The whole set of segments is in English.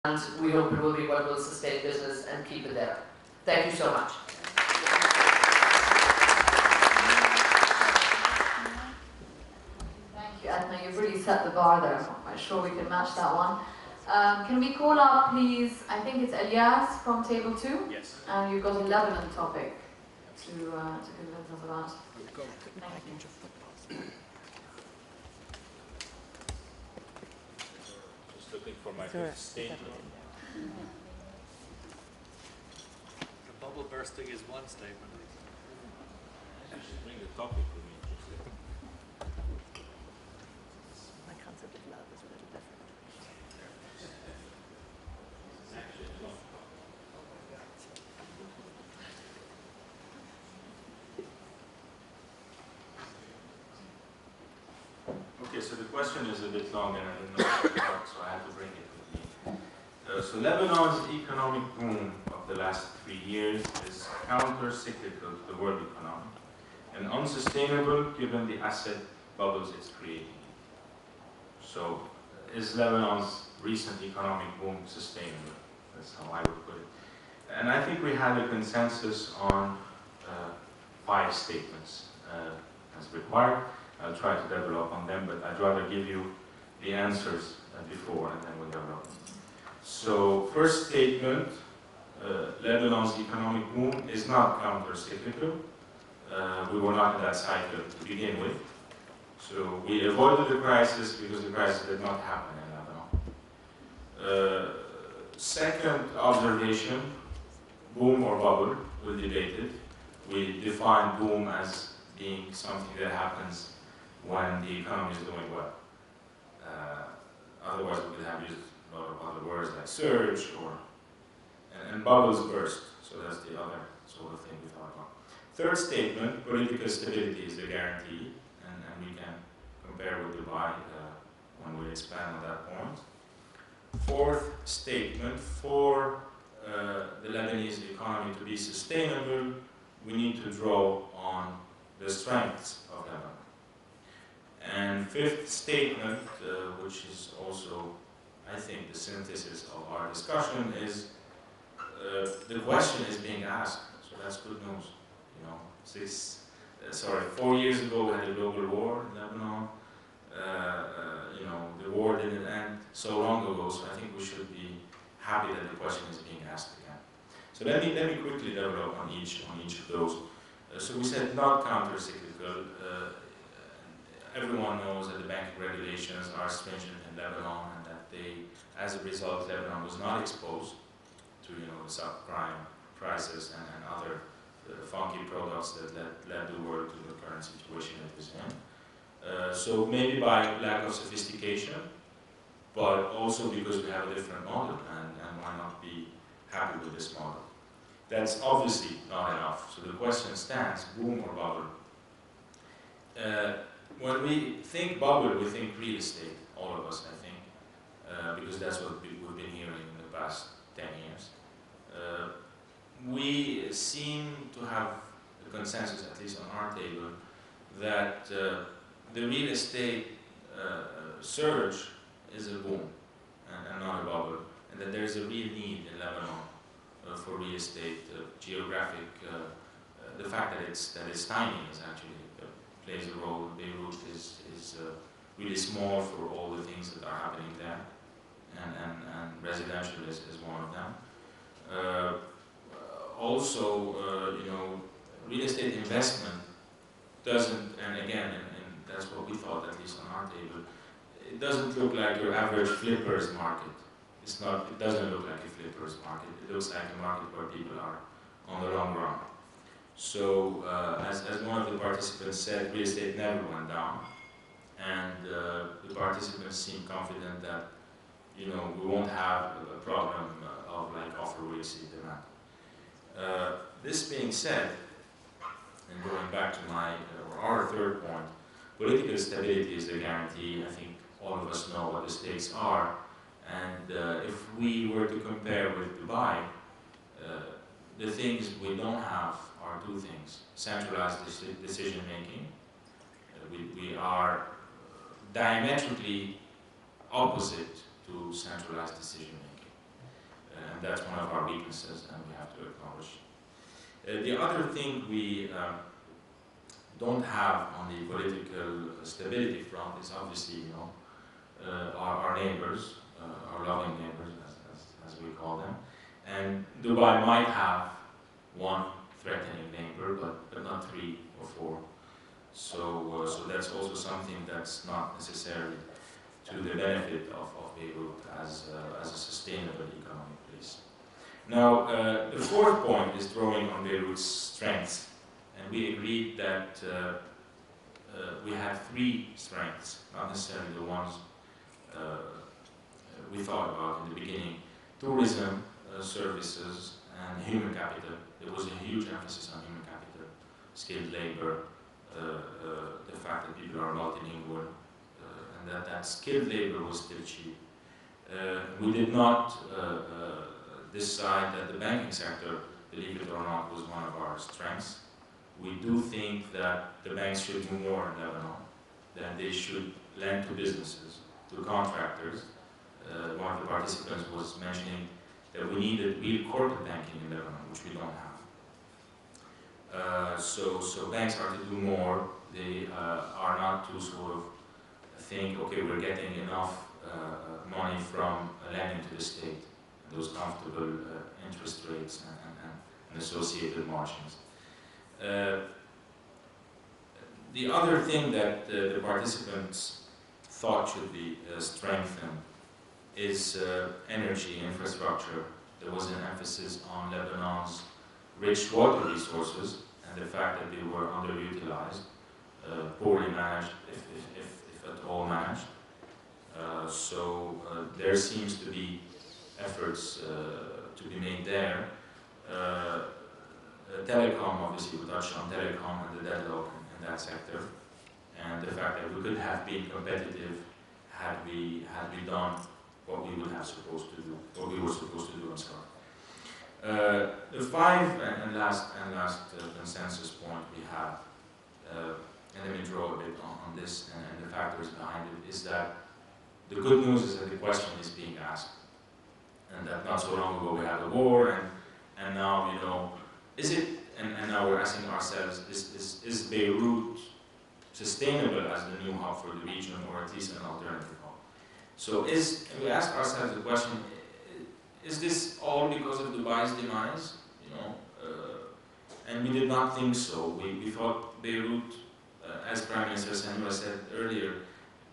and we hope it will be what will sustain business and keep it there. Thank you so much. Thank you, Edna. You've really set the bar there. I'm not quite sure we can match that one. Can we call up, please, I think it's Elias from table 2? Yes. And you've got a Lebanon topic to convince us about. Thank you. Just looking for my fifth statement. The bubble bursting is one statement. You should bring the topic with me. My concept of love is a little different. Okay, so the question is a bit long and I didn't know how to talk, so I had to bring it with me. So Lebanon's economic boom of the last 3 years is counter-cyclical to the world economy and unsustainable given the asset bubbles it's creating. So is Lebanon's recent economic boom sustainable? That's how I would put it. And I think we had a consensus on 5 statements as required. I'll try to develop on them, but I'd rather give you the answers before and then we'll develop. So first statement, Lebanon's economic boom is not counter-cyclical. We were not in that cycle to begin with. So we avoided the crisis because the crisis did not happen in Lebanon. Second observation, boom or bubble, we'll debate it. We define boom as being something that happens when the economy is doing well. Otherwise we could have used a lot of other words like surge or, and bubbles burst. So that's the other sort of thing we thought about. Third statement, political stability is the guarantee, and we can compare with Dubai when we expand on that point. Fourth statement, for the Lebanese economy to be sustainable, we need to draw on the strengths of Lebanon. And fifth statement, which is also, I think, the synthesis of our discussion, is the question is being asked, so that's good news. You know, 4 years ago we had a global war in Lebanon. You know, the war didn't end so long ago, so I think we should be happy that the question is being asked again. So let me quickly develop on each of those. So we said not counter-cyclical. Everyone knows that the banking regulations are stringent in Lebanon and that they, as a result, Lebanon was not exposed to, you know, the subprime crisis and other funky products that led the world to the current situation it is in. So maybe by lack of sophistication, but also because we have a different model and why not be happy with this model. That's obviously not enough. So the question stands, boom or bubble? When we think bubble, we think real estate, all of us, I think, because that's what we've been hearing in the past 10 years. We seem to have a consensus, at least on our table, that the real estate surge is a boom and not a bubble, and that there is a real need in Lebanon for real estate, geographic, the fact that it's tiny is actually plays a role. Beirut is really small for all the things that are happening there, and residential is one of them. Also, you know, real estate investment doesn't, and again, and that's what we thought, at least on our table, it doesn't look like your average flippers market. It's not, it doesn't look like a flippers market. It looks like a market where people are on the long run. So, as one of the participants said, real estate never went down, and the participants seem confident that, you know, we won't have a problem of like offer will exceed demand. This being said, and going back to my or our third point, political stability is the guarantee. I think all of us know what the stakes are, and if we were to compare with Dubai, the things we don't have are two things: centralized decision making. We are diametrically opposite to centralized decision making. and that's one of our weaknesses, and we have to acknowledge. The other thing we don't have on the political stability front is obviously, our neighbors, our loving neighbors, as we call them. And Dubai might have one threatening neighbor, but not 3 or 4. So that's also something that's not necessarily to the benefit of Beirut as a sustainable economic place. Now, the fourth point is drawing on Beirut's strengths. And we agreed that we have 3 strengths, not necessarily the ones we thought about in the beginning: tourism, services, and human capital. There was a huge emphasis on human capital, skilled labor, the fact that people are multilingual, and that skilled labor was still cheap. We did not decide that the banking sector, believe it or not, was one of our strengths. We do think that the banks should do more in Lebanon, that they should lend to businesses, to contractors. One of the participants was mentioning that we needed real corporate banking in Lebanon, which we don't have. So banks are to do more. They are not to sort of think, okay, we're getting enough money from lending to the state, and those comfortable interest rates and associated margins. The other thing that the participants thought should be strengthened is energy infrastructure. There was an emphasis on Lebanon's rich water resources and the fact that they were underutilized, poorly managed, if at all managed. So there seems to be efforts to be made there. Telecom, obviously, we touched on telecom and the deadlock in that sector, and the fact that we could have been competitive had we done what we would have supposed to do, what we were supposed to do. I'm sorry. The 5 and last consensus point we have, and let me draw a bit on this and the factors behind it, is that the good news is that the question is being asked, and that not so long ago we had a war, and now, is it, and now we're asking ourselves, is Beirut sustainable as the new hub for the region, or at least an alternative hub? So we ask ourselves the question, is this all because of Dubai's demise? And we did not think so. We thought Beirut, as Prime Minister Sanua said earlier,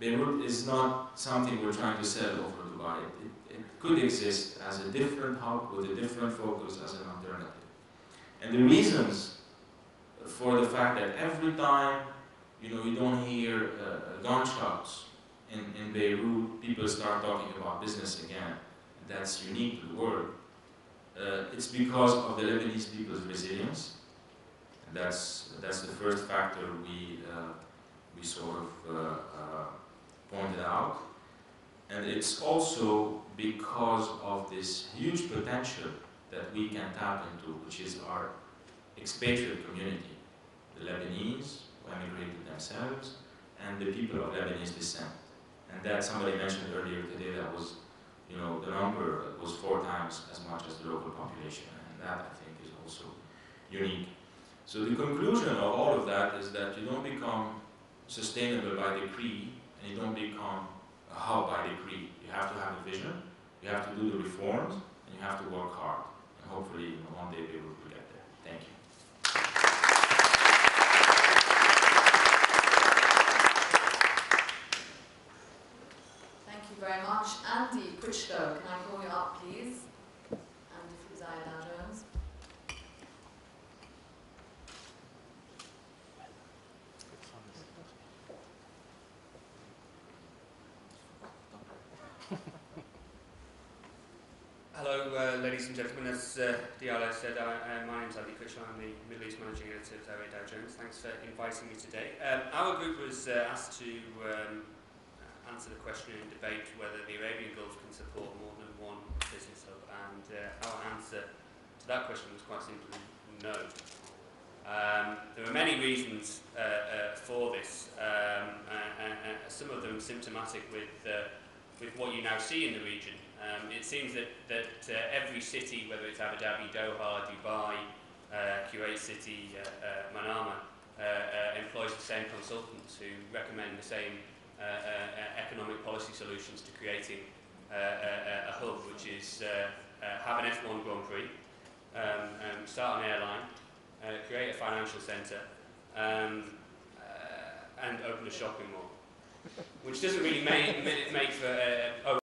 Beirut is not something we're trying to sell over Dubai. It could exist as a different hub with a different focus as an alternative. And the reasons for the fact that every time you don't hear gunshots in Beirut, people start talking about business again. That's unique to the world. It's because of the Lebanese people's resilience. And that's the first factor we sort of pointed out. And it's also because of this huge potential that we can tap into, which is our expatriate community, the Lebanese who emigrated themselves, and the people of Lebanese descent. And that somebody mentioned earlier today, that was, the number was 4 times as much as the local population, and that I think is also unique. So the conclusion of all of that is that you don't become sustainable by decree, and you don't become a hub by decree. You have to have a vision, you have to do the reforms, and you have to work hard. And hopefully, one day we will get there. Thank you. Thank you very much. Andy Pritchlow, can I call you up, please? Andy Fuzaya Jones. Hello, ladies and gentlemen. As Diallo said, my name is Andy Pritchlow. I'm the Middle East Managing Editor of Zoe Dow Jones. Thanks for inviting me today. Our group was asked to answer the question in debate whether the Arabian Gulf can support more than one business hub, and our answer to that question was quite simply no. There are many reasons for this, some of them symptomatic with what you now see in the region. It seems that every city, whether it's Abu Dhabi, Doha, Dubai, Kuwait City, Manama, employs the same consultants who recommend the same economic policy solutions to creating a hub, which is have an F1 Grand Prix, start an airline, create a financial centre, and open a shopping mall, which doesn't really make for